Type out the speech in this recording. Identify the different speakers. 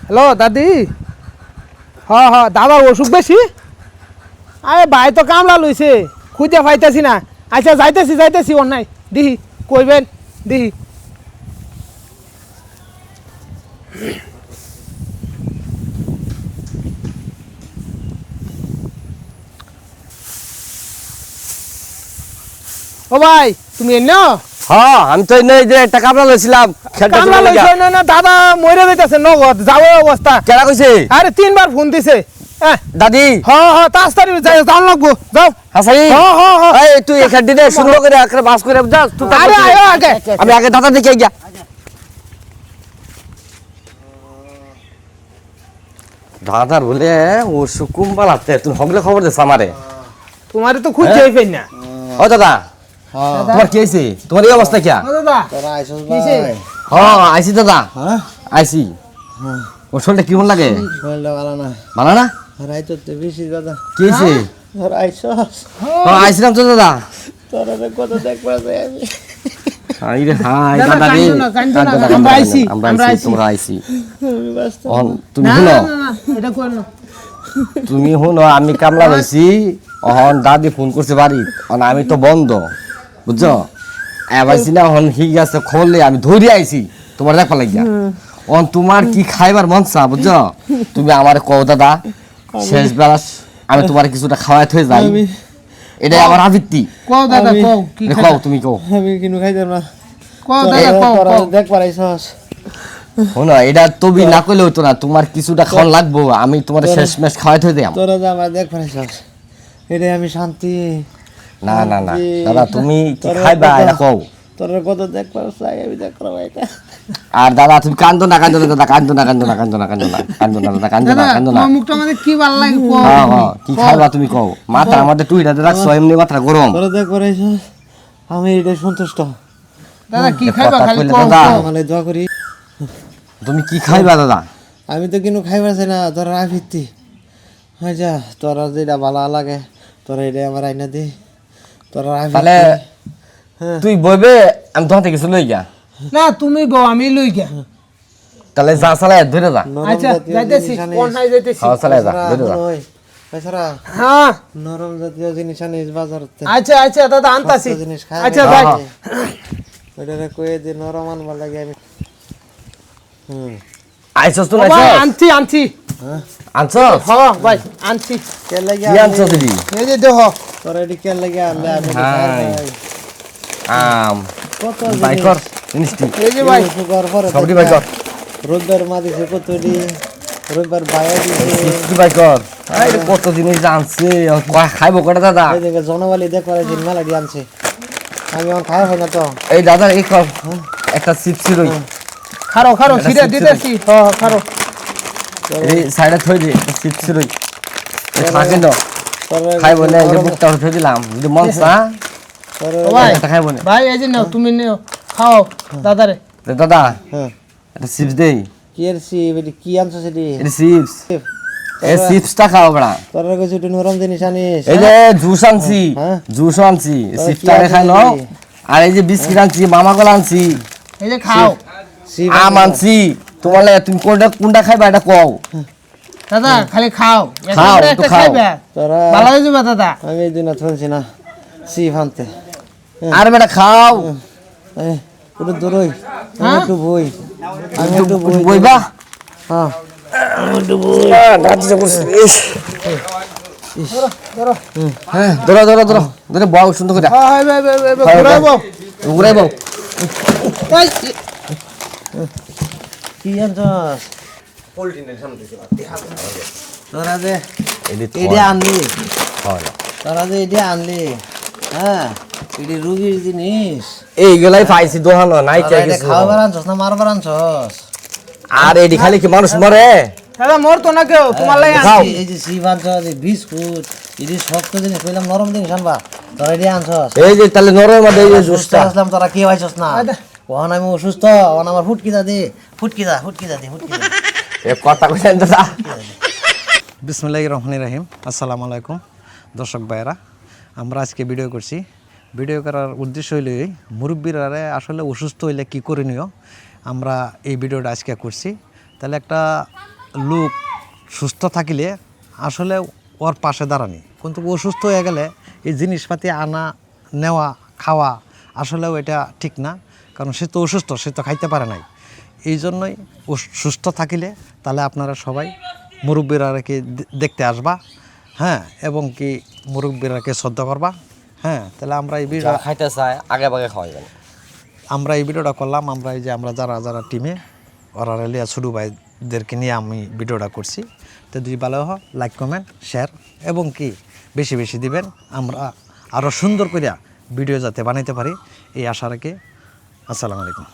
Speaker 1: Hello দাদি দাদার অসুখ বেশি আরে ভাই তো কামলা লইছে খুঁজে পাইতেছি না আচ্ছা যাইতেছি অন্যায় দিহি কইবেন দিহি ও ভাই তুমি এনো
Speaker 2: হ্যাঁ আমি তো এই যে একটা কামলা লইছিলাম
Speaker 1: কামলা লইছো না দাদা মরে যাইতেছে নগদ যাও অবস্থা
Speaker 2: কেডা কইছে
Speaker 1: আরে 3 বার ফোন দিছে
Speaker 2: দাদি
Speaker 1: তাড়াতাড়ি যাও লাগবো যাও
Speaker 2: হাসাই এই তুই এখান দিনে সুন্দর করে আকারে বাস করে যা তুই
Speaker 1: আরে আয় আগে
Speaker 2: আমি আগে দাদা দেখে গিয়া দাদার বলে ও সুকুম্বাল আছে তুই হগলে খবর দিস আমারে
Speaker 1: তোমারে তো খুঁজেই পাই না
Speaker 2: ও দাদা তোমার কি হইছে তোমার এই অবস্থা কি
Speaker 1: ও দাদা
Speaker 3: তোরা আইছস
Speaker 1: কিছে?
Speaker 3: ভাই
Speaker 2: হ্যাঁ আইছি দাদা
Speaker 3: হ্যাঁ
Speaker 2: আইছি ওর শরীরটা কেমন লাগে
Speaker 3: শরীরটা ভালো না
Speaker 2: ভালো না
Speaker 3: রাইতো তো বেশি দাদা
Speaker 2: কি হইছে
Speaker 3: তোরা আইছস
Speaker 2: হ্যাঁ আইছিলাম তো দাদা
Speaker 3: তোরা কত দেখবা যায় আমি
Speaker 2: হাই রে হাই
Speaker 1: দাদা,
Speaker 2: দাদা রে
Speaker 1: কান্দো না, আমরা আইছি,
Speaker 2: আমরা আইছি তোমরা আইছি
Speaker 3: আমি ব্যস্ত
Speaker 2: তুমি
Speaker 1: না
Speaker 2: শুনো
Speaker 1: না এটা কই না
Speaker 2: তুমি শুনো আমি কামলা হইছি অহন দাদি ফোন করছে বাড়ি অন আমি তো বন্ধ বুঝছো আইছি না অহন হি গেছে খোললে আমি ধরে আইছি তোমার দেখা লাগিয়া অন তোমার কি খাইবার মন চা বুঝছো তুমি আমারে কও দাদা শেষ বেলা আমি তোমার কিছুটা খাওয়াই থই যাই এটাই আমার আবৃত্তি
Speaker 1: কও দাদা কও কি
Speaker 2: কও তুমি কও
Speaker 3: আমি কিনু খাইতাম না
Speaker 1: কও দাদা কও
Speaker 3: তোরা
Speaker 1: কও
Speaker 3: দেখ পারাইছস
Speaker 2: শোনো এটা তুমি না কইলে হইতো না তোমার কিছুটা খাওয়ান লাগবো আমি তোমার শেষ মেশ খাওয়াই থই দিলাম
Speaker 3: তোরা যে আমার দেখ পারাইছস এটাই আমি শান্তি
Speaker 2: না না না দাদা তুমি কি খাইবা এটা কও
Speaker 3: তোরা কত দেখ পারছ আমি দেখ করব এটা
Speaker 2: আর দাদা তুমি কান্দো না দাদা কান্দো না দাদা কান্দো না
Speaker 1: তোমার মুখটা আমাদের কি ভালো লাগে কও
Speaker 2: হ্যাঁ হ্যাঁ কি খাইবা তুমি কও মাথা আমাদের টুইটাতে রাখছো এমনি মাথা গরম
Speaker 3: তোরা দেখ পারাইছস আমি এটা সন্তুষ্ট
Speaker 1: দাদা কি খাইবা
Speaker 2: কথা
Speaker 1: খালি
Speaker 2: কইলে
Speaker 1: কও
Speaker 2: দাদা।
Speaker 1: কও।
Speaker 3: মানে দোয়া করি
Speaker 2: তুমি কি খাইবা দাদা
Speaker 3: আমি তো কিনু খাইবার চাই না তোরা আফিতি হয় যা তোরা যেটা ভালো লাগে তোরা এটা আমার আইনা দে তোরা
Speaker 2: তাহলে তুই বইবে আমি তোমার থেকে কিছু লই গা
Speaker 1: না তুমি বউ আমি লই গিয়া
Speaker 2: তাহলে যা চালাই ধরে যা
Speaker 1: আচ্ছা যাইতেছি কোন হাই যাইতেছি
Speaker 2: হ্যাঁ চালাই যা ধরে যা
Speaker 3: বেচারা
Speaker 1: হ্যাঁ
Speaker 3: নরম জাতীয় জিনিস আনিস বাজারতে
Speaker 1: আচ্ছা দাদা আনতাছি
Speaker 3: সস্তা জিনিস খাই
Speaker 1: আচ্ছা
Speaker 3: না।
Speaker 1: যাই
Speaker 3: ওইটারে কয়ে যে নরম আনবার লাগে আমি
Speaker 2: আইছস তো
Speaker 1: ও
Speaker 2: না
Speaker 1: ভাই আনছি
Speaker 2: আনছস
Speaker 1: হ্যাঁ ভাই আনছি
Speaker 3: কে লাগে
Speaker 2: কি আনছস দিদি
Speaker 1: এই যে দেখো
Speaker 3: তোরা এটি কে লাগে আনলে আমি তো
Speaker 2: হাই।
Speaker 3: খাই নাই।
Speaker 2: আম
Speaker 3: কত
Speaker 2: বাইকর জিনিসটি
Speaker 1: এই যে ভাই
Speaker 3: সুগার পরে
Speaker 2: সবটি বাইকর
Speaker 3: রোববার মা দিছে কতটি রোববার বাইরে দিছে
Speaker 2: কি বাইকর আরে কত জিনিস জানছে খাইবো কটা দাদা
Speaker 3: এই দেখে জনবালি দেখবার দিন মেলা দিয়ে আনছে আমি এখন খাই হয় না তো
Speaker 2: এই দাদা এই কর একটা চিপস রই
Speaker 1: খারো সিরে দিতেছি হ্যাঁ খারো
Speaker 2: এই সাইডে থই দে একটা চিপস রই থাকে না
Speaker 3: তোরা
Speaker 2: খাইবো না এই যে বুকটা উঠে দিলাম যদি মন চা
Speaker 3: তোরা
Speaker 1: ও ভাই
Speaker 2: একটা খাইবো না
Speaker 1: ভাই এই যে নাও তুমি নিও খাও দাদারে
Speaker 2: দাদা
Speaker 3: হ্যাঁ
Speaker 2: একটা চিপস দেই
Speaker 3: কি আর সি এটি কি আনছো সেটি
Speaker 2: এটা চিপস এই চিপসটা খাও বড়া
Speaker 3: তোরা কিছু একটু নরম জিনিস আনিস
Speaker 2: এই যে জুস আনছি
Speaker 3: হ্যাঁ।
Speaker 2: জুস আনছি
Speaker 3: তবে
Speaker 2: চিপসটা
Speaker 3: কি
Speaker 2: খাই নাও
Speaker 3: আনছিস?
Speaker 2: আর এই যে বিস্কিট আনছি মামা কলা আনছি
Speaker 1: এই যে খাও
Speaker 3: সি
Speaker 2: আম আনছি তোমার লাগে তুমি কোনটা খাইবা এটা কও
Speaker 1: দাদা খালি খাও
Speaker 2: খাও,
Speaker 1: একটা
Speaker 2: একটু খাও।
Speaker 1: খাইবে
Speaker 3: তোরা
Speaker 1: ভালো হয়ে যাবে দাদা
Speaker 3: আমি এই দিন শুনছি না সি ফানতে
Speaker 2: আর বেটা খাও
Speaker 3: এই একটু দূরই আমি
Speaker 1: হ্যাঁ?
Speaker 3: একটু বই আমি একটু বই
Speaker 2: বইবা
Speaker 3: হ্যাঁ
Speaker 2: হ্যাঁ ধরো বউ সুন্দর করে
Speaker 1: হ্যাঁ ভাই ঘুরাইবো
Speaker 2: ঘুরাইব
Speaker 1: এই
Speaker 3: কি আনছস তোরা যে এটা আনলি তোরা যে এটা আনলি হ্যাঁ এটি রুগীর জিনিস
Speaker 2: এইগুলাই পাইছি দোহানো নাই কে
Speaker 3: তোরা এটা
Speaker 2: কিছু
Speaker 3: খাওয়াবার আনছস না মারবার আনছস
Speaker 2: আর এডি খালি কি মানুষ মরে
Speaker 1: দাদা মোর তো না কেউ তোমার লাই
Speaker 2: খাও।
Speaker 1: আনছি
Speaker 3: এই যে সি আনছস এই বিস্কুট এটি শক্ত জিনিস কইলাম নরম জিনিস আনবা তোরা এটা আনছস
Speaker 2: এই যে তাহলে নরম মধ্যে এই যে
Speaker 3: সুস্থ
Speaker 2: জুসটা
Speaker 3: আসলাম তোরা কে হইছস না
Speaker 1: আদা।
Speaker 3: ওখানে আমি অসুস্থ ওখানে আমার ফুটকি দে ফুটকি দে
Speaker 2: এ কথা কইছেন দাদা
Speaker 4: বিসমিল্লাহির রহমানির রহিম আসসালামু আলাইকুম দর্শক ভাইয়েরা আমরা আজকে ভিডিও করছি ভিডিও করার উদ্দেশ্য হইল মুরব্বীরা আসলে অসুস্থ হইলে কী করণীয় আমরা এই ভিডিওটা আজকে করছি তাহলে একটা লোক সুস্থ থাকিলে আসলে ওর পাশে দাঁড়ানি, কিন্তু অসুস্থ হয়ে গেলে এই জিনিসপাতি আনা নেওয়া খাওয়া আসলেও এটা ঠিক না, কারণ সে তো অসুস্থ, সে তো খাইতে পারে নাই। এই জন্যই সুস্থ থাকিলে তাহলে আপনারা সবাই মুরব্বীরাকে দেখতে আসবা, হ্যাঁ, এবং কি মুরব্বীরাকে শ্রদ্ধা করবা, হ্যাঁ। তাহলে আমরা এই ভিডিও
Speaker 2: খাইতে চায় আগে ভাগে খাওয়াইবেন।
Speaker 4: আমরা এই ভিডিওটা করলাম, আমরা এই যে আমরা যারা টিমে ওরা রেলিয়া ছোটো ভাইদেরকে নিয়ে আমি ভিডিওটা করছি। তো যদি ভালো হয় লাইক কমেন্ট শেয়ার এবং কি বেশি বেশি দিবেন, আমরা আরও সুন্দর করে ভিডিও যাতে বানাইতে পারি এই আশা রাখি। আসসালামু আলাইকুম।